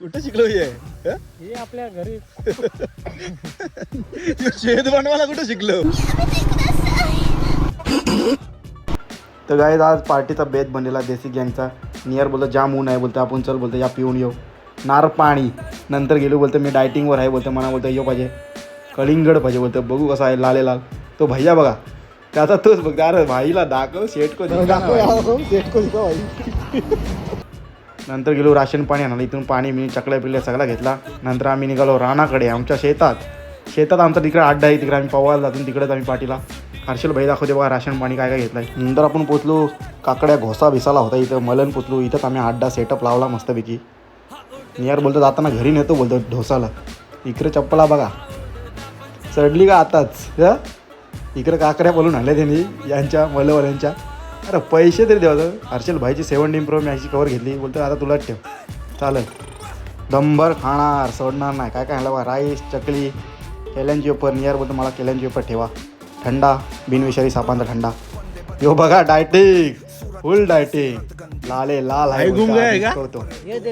कुठं शिकलो हे हे आपल्या घरी शेत बनवायला कुठं शिकलो. तर गाईज आज पार्टीचा बेत बनलेला देसी गँगचा. नियर बोलतो जाम ऊन आहे, बोलतो आपण चल बोलतो या पिऊन येऊ नार पाणी. नंतर गेलो बोलतो मी डायटिंगवर आहे, बोलतो मला बोलतो येऊ पाहिजे कलिंगड पाहिजे, बोलतो बघू कसा आहे लाले लाल. तो भैया बघा त्याचा तोच बघ. अरे भाईला दाखव शेट को दाखव. नंतर गेलो राशन पाणी आणायला. इथून पाणी मी चकल्या पिल्ल्या सगळा घेतला. नंतर आम्ही निघालो रानाकडे आमच्या शेतात आमचा तिकडे अड्डा आहे, तिकडे आम्ही पवायला जातो. तिकडेच आम्ही पाठीला हर्षल भाई दाखवते बघा राशन पाणी काय काय घेतलंय. नंतर आपण पोचलो काकड्या घोसा भिसाला होता इथं मलन पोचलो. इथंच आम्ही अड्डा सेटअप लावला मस्तपैकी. नियर बोलतो जाताना घरी नेतो बोलतो ढोसाला. इकडे चप्पला बघा चढली का आताच. इकडे काकड्या बोलून आणल्या त्यांनी यांच्या मलवाल्यांच्या. अरे पैसे तरी द्यावं. हर्षल भाईची 17 Pro मॅक्सची कवर घेतली. बोलतो आता तुलाच ठेव चालेल. दंबर खाणार सोडणार नाही. काय काय आणलं बघा राईस चकली केल्यांची वेपर. नियर बोलतो मला केल्यांची वेपर ठेवा. थंडा बिनविषारी सापांचा थंडा. यो बघा डायटिंग फुल डायटिंग लाले लाल आहे करतो.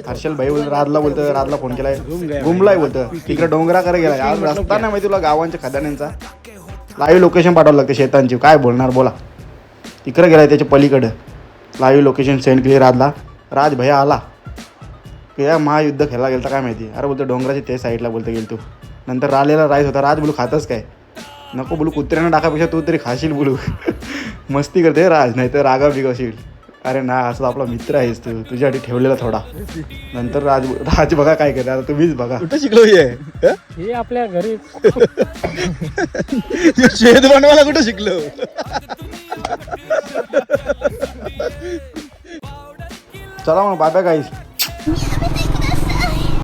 हर्षल भाई बोलतो राजला फोन केलाय गुमलाय बोलतो तिकडे डोंगराकडे गेलाय. आज रस्ता नाही माहिती तुला गावांच्या खदाण्यांचा. लाईव्ह लोकेशन पाठवावं लागते शेतांची. काय बोलणार बोला. तिकडे गेलाय त्याच्या पलीकडं लाईव्ह लोकेशन सेंड केली राजला. राज भैया आला या महायुद्ध खेळायला गेलता काय माहिती. अरे बोलतो डोंगराची ते साईडला बोलतो गेल तू. नंतर रालेला राईस होता. राज बोलू खातच काय नको बोलू कुत्र्यानं टाकापेक्षा तू तरी खाशील बोलू. मस्ती करते राज नाही तर रागा बिगाशील. अरे ना असं आपला मित्र आहेस तू तुझ्यासाठी ठेवलेला थोडा. नंतर राज बघा काय करते आता तुम्हीच बघा. कुठं शिकलो हे हे आपल्या घरी शेत बनवायला कुठं शिकलो. चला मग बाय बाय गाईस.